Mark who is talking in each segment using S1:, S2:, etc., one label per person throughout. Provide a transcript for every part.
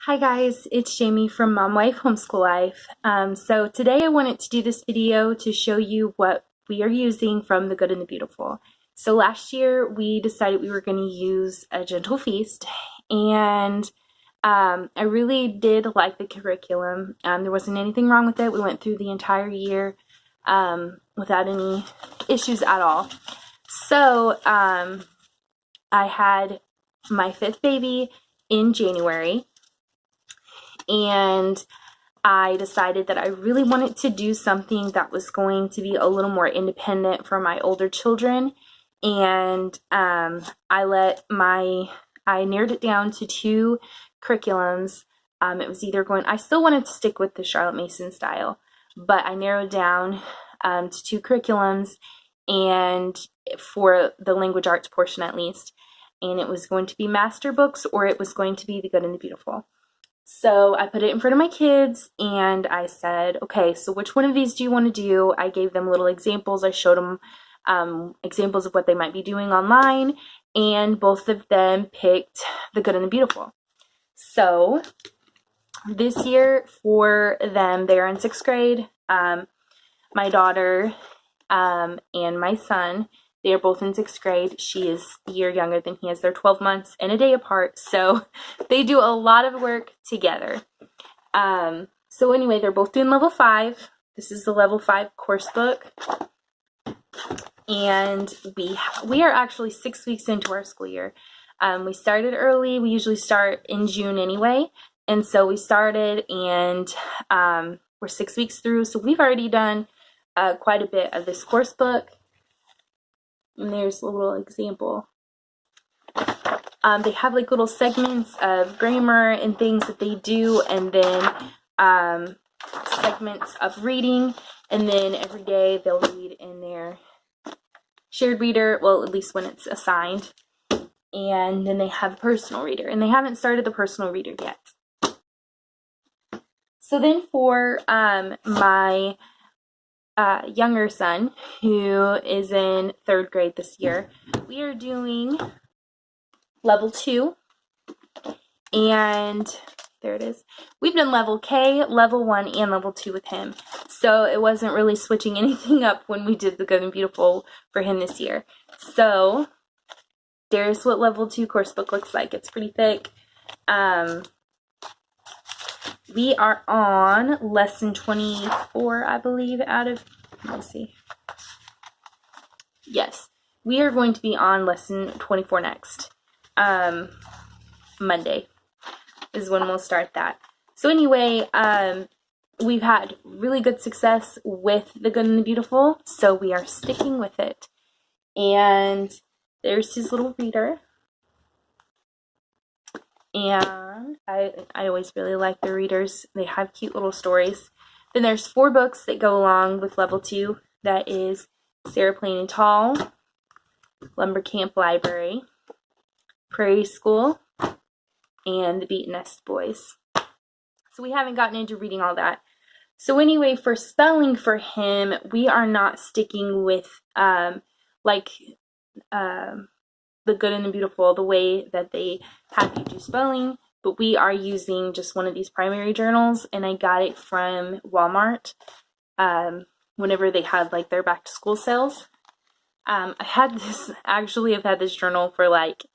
S1: Hi guys, it's Jamie from Mom Wife Homeschool Life. So today I wanted to do this video to show you what we are using from The Good and the Beautiful. So last year we decided we were going to use A Gentle Feast, and I really did like the curriculum. There wasn't anything wrong with it. We went through the entire year without any issues at all. So I had my fifth baby in January, and I decided that I really wanted to do something that was going to be a little more independent for my older children. And I narrowed it down to two curriculums. It was either I still wanted to stick with the Charlotte Mason style, but I narrowed down to two curriculums, and for the language arts portion at least. And it was going to be master books, or it was going to be The Good and the Beautiful. So I put it in front of my kids and I said, okay, so which one of these do you want to do? I gave them little examples. I showed them examples of what they might be doing online, and both of them picked The Good and the Beautiful. So this year for them, they're in sixth grade. My daughter and my son, they are both in sixth grade. She is a year younger than he is. They're 12 months and a day apart, so they do a lot of work together. So anyway, they're both doing level 5. This is the level 5 course book, and we are actually 6 weeks into our school year. We started early. We usually start in June anyway, and so we started, and we're 6 weeks through, so we've already done quite a bit of this course book. And there's a little example. They have like little segments of grammar and things that they do, and then segments of reading, and then every day they'll read in their shared reader, well, at least when it's assigned, and then they have a personal reader, and they haven't started the personal reader yet. So then for my younger son, who is in 3rd grade this year, we are doing level 2, and there it is. We've done level K, level 1, and level 2 with him, so it wasn't really switching anything up when we did The Good and Beautiful for him this year. So there's what level 2 course book looks like. It's pretty thick. We are on lesson 24, I believe, let me see. Yes, we are going to be on lesson 24 next. Monday is when we'll start that. So anyway, we've had really good success with The Good and the Beautiful, so we are sticking with it. And there's his little reader. And I always really like the readers. They have cute little stories. Then there's 4 books that go along with level 2. That is Sarah Plain and Tall, Lumber Camp Library, Prairie School, and The Beaten Nest Boys. So we haven't gotten into reading all that. So anyway, for spelling for him, we are not sticking with The Good and the Beautiful, the way that they have you do spelling, but we are using just one of these primary journals, and I got it from Walmart whenever they had like their back to school sales. I've had this journal for like,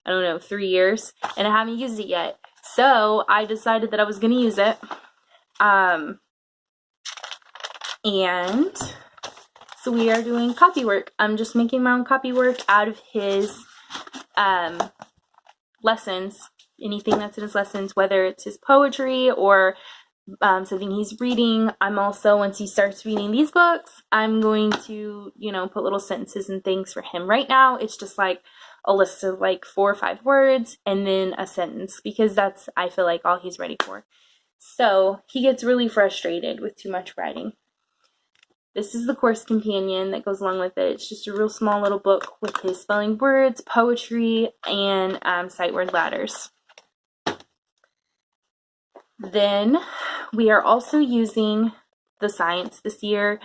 S1: I don't know, 3 years, and I haven't used it yet, so I decided that I was going to use it. And so we are doing copy work. I'm just making my own copy work out of his lessons, anything that's in his lessons, whether it's his poetry or something he's reading. I'm also, once he starts reading these books, I'm going to, put little sentences and things for him. Right now, it's just like a list of like 4 or 5 words and then a sentence, because that's, I feel like, all he's ready for. So he gets really frustrated with too much writing. This is the course companion that goes along with it. It's just a real small little book with his spelling words, poetry, and sight word ladders. Then we are also using the science this year.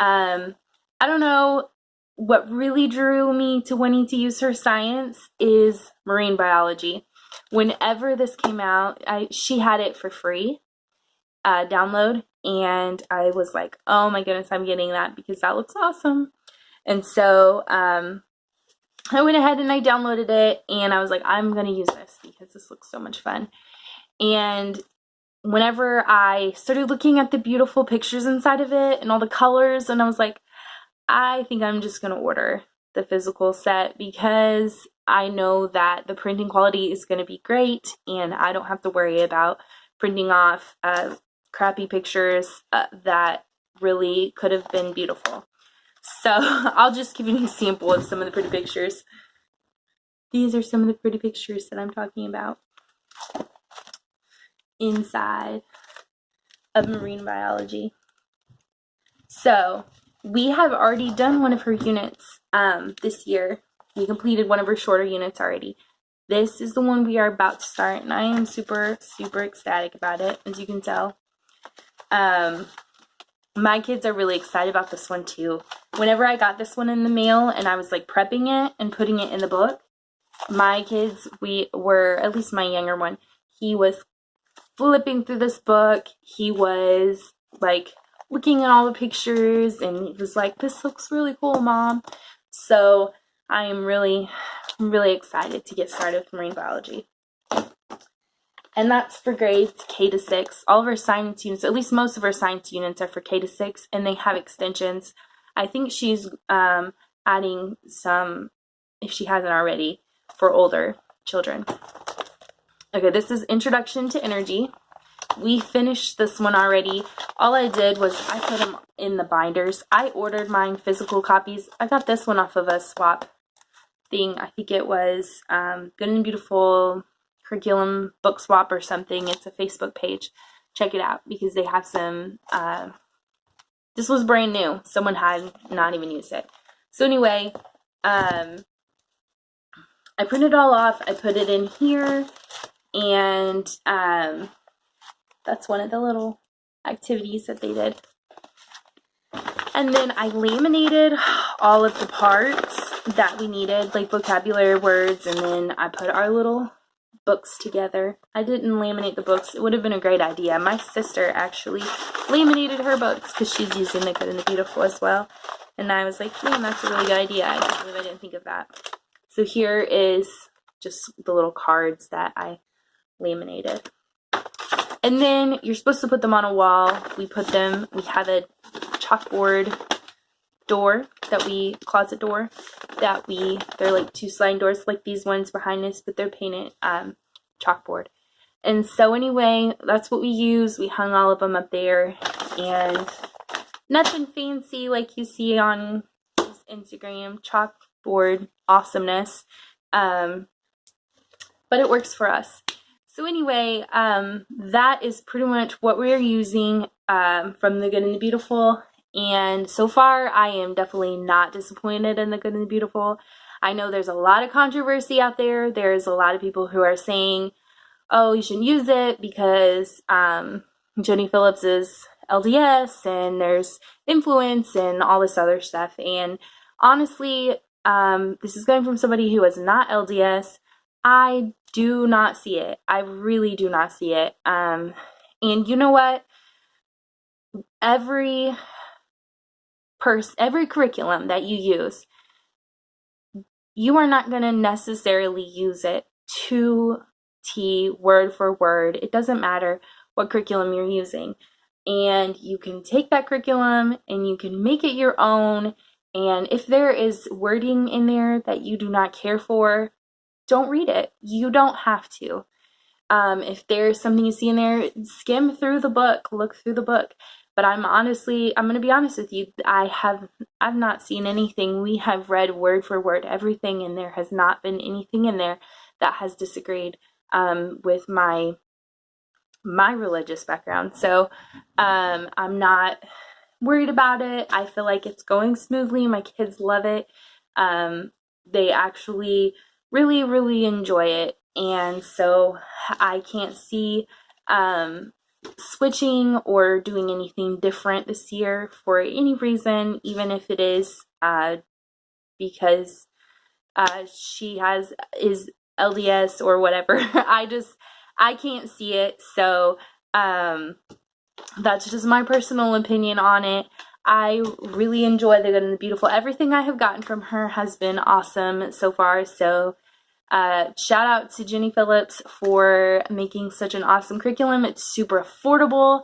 S1: I don't know, what really drew me to wanting to use her science is marine biology. whenever this came out, she had it for free download, and I was like, oh my goodness, I'm getting that because that looks awesome. And so I went ahead and I downloaded it, and I was like, I'm gonna use this because this looks so much fun. And whenever I started looking at the beautiful pictures inside of it and all the colors, and I was like, I think I'm just gonna order the physical set because I know that the printing quality is gonna be great, and I don't have to worry about printing off crappy pictures that really could have been beautiful. So I'll just give you an example of some of the pretty pictures. These are some of the pretty pictures that I'm talking about inside of marine biology. So we have already done one of her units this year. We completed one of her shorter units already. This is the one we are about to start, and I am super, super ecstatic about it, as you can tell. My kids are really excited about this one too. Whenever I got this one in the mail and I was like prepping it and putting it in the book, my kids, at least my younger one, he was flipping through this book. He was like looking at all the pictures, and he was like, this looks really cool, Mom. So I am really, really excited to get started with marine biology. And that's for grades K to 6. All of our science units, at least most of our science units, are for K to 6, and they have extensions. I think she's adding some, if she hasn't already, for older children. Okay, this is Introduction to Energy. We finished this one already. All I did was I put them in the binders. I ordered mine physical copies. I got this one off of a swap thing. I think it was Good and Beautiful Curriculum Book Swap or something. It's a Facebook page. Check it out because they have some, this was brand new. Someone had not even used it. So anyway, I printed it all off. I put it in here, and that's one of the little activities that they did. And then I laminated all of the parts that we needed, like vocabulary words, and then I put our little books together. I didn't laminate the books. It would have been a great idea. My sister actually laminated her books because she's using the Good and the Beautiful as well. And I was like, man, that's a really good idea. I can't believe I didn't think of that. So here is just the little cards that I laminated. And then you're supposed to put them on a wall. We have a chalkboard door closet door they're like 2 sliding doors like these ones behind us, but they're painted chalkboard. And so anyway, that's what we use. We hung all of them up there, and nothing fancy like you see on Instagram, chalkboard awesomeness, but it works for us. So anyway, that is pretty much what we're using from the Good and the Beautiful. And so far, I am definitely not disappointed in the Good and the Beautiful. I know there's a lot of controversy out there. There's a lot of people who are saying, oh, you shouldn't use it because Joni Phillips is LDS and there's influence and all this other stuff. And honestly, this is coming from somebody who is not LDS. I do not see it. I really do not see it. And you know what? Every curriculum that you use, you are not going to necessarily use it to T, word for word. It doesn't matter what curriculum you're using. And you can take that curriculum and you can make it your own. And if there is wording in there that you do not care for, don't read it. You don't have to. If there's something you see in there, skim through the book, look through the book. But I'm going to be honest with you, I've not seen anything. We have read word for word everything, and there has not been anything in there that has disagreed with my religious background. So I'm not worried about it. I feel like it's going smoothly. My kids love it. They actually really, really enjoy it. And so I can't see switching or doing anything different this year for any reason, even if it is because she is LDS or whatever. I can't see it. So that's just my personal opinion on it. I really enjoy The Good and the Beautiful. Everything I have gotten from her has been awesome so far. So shout out to Jenny Phillips for making such an awesome curriculum. It's super affordable.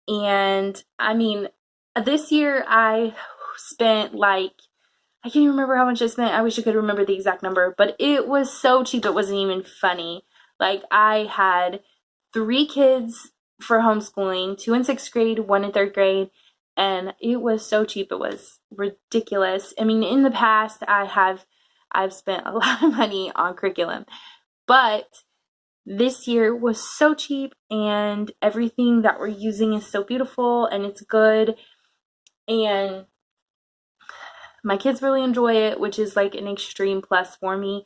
S1: And I mean, this year I spent like, I can't even remember how much I spent. I wish I could remember the exact number, but it was so cheap it wasn't even funny. Like, I had 3 kids for homeschooling, 2 in 6th grade, 1 in 3rd grade, and it was so cheap it was ridiculous. I mean, in the past I've spent a lot of money on curriculum, but this year was so cheap, and everything that we're using is so beautiful and it's good, and my kids really enjoy it, which is like an extreme plus for me.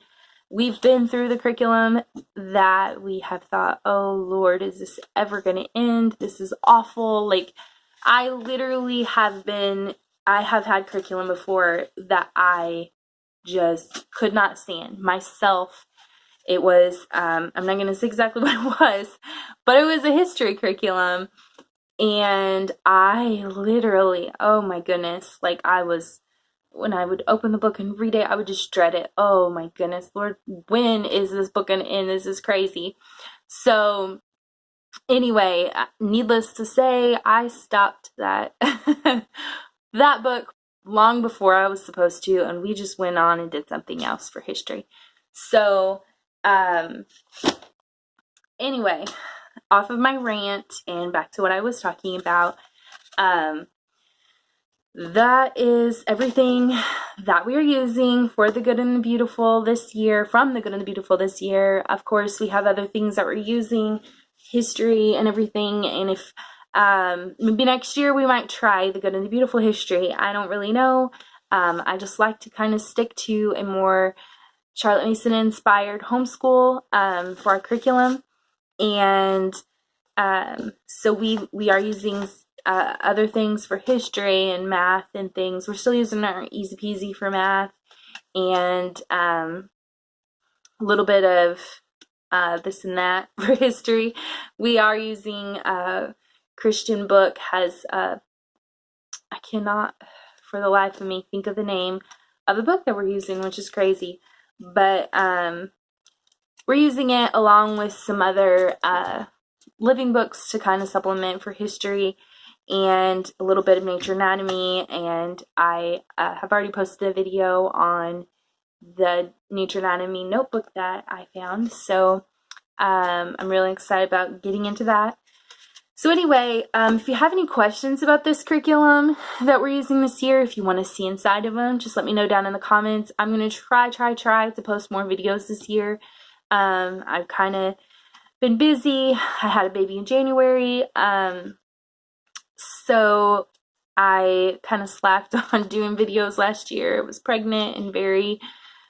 S1: We've been through the curriculum that we have thought, oh Lord, is this ever going to end? This is awful. Like, I literally have had curriculum before that I just could not stand myself. It was, I'm not going to say exactly what it was, but it was a history curriculum. And I literally, oh my goodness, like when I would open the book and read it, I would just dread it. Oh my goodness, Lord, when is this book going to end? This is crazy. So anyway, needless to say, I stopped that that book long before I was supposed to, and we just went on and did something else for history. So anyway, off of my rant and back to what I was talking about. That is everything that we are using for The Good and the Beautiful this year, from The Good and the Beautiful this year. Of course, we have other things that we're using, history and everything, and if maybe next year we might try The Good and the Beautiful history. I don't really know. I just like to kind of stick to a more Charlotte Mason inspired homeschool for our curriculum, and so we are using other things for history and math and things. We're still using our Easy Peasy for math, and a little bit of this and that for history. We are using Christian book has I cannot for the life of me think of the name of the book that we're using, which is crazy, but we're using it along with some other living books to kind of supplement for history and a little bit of nature anatomy. And I have already posted a video on the nature anatomy notebook that I found, so I'm really excited about getting into that. So anyway, if you have any questions about this curriculum that we're using this year, if you want to see inside of them, just let me know down in the comments. I'm going to try to post more videos this year. I've kind of been busy. I had a baby in January, so I kind of slacked on doing videos last year. I was pregnant and very,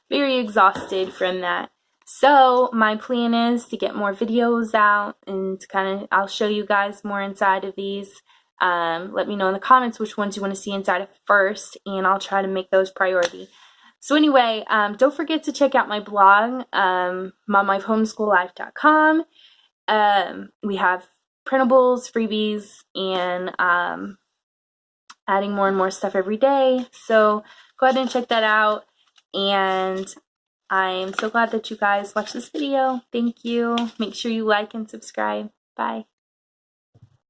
S1: very exhausted from that. So my plan is to get more videos out and to kind of, I'll show you guys more inside of these. Let me know in the comments which ones you want to see inside of first, and I'll try to make those priority. So anyway, don't forget to check out my blog, momlifehomeschoollife.com. We have printables, freebies, and adding more and more stuff every day. So go ahead and check that out. And I'm so glad that you guys watched this video. Thank you. Make sure you like and subscribe. Bye.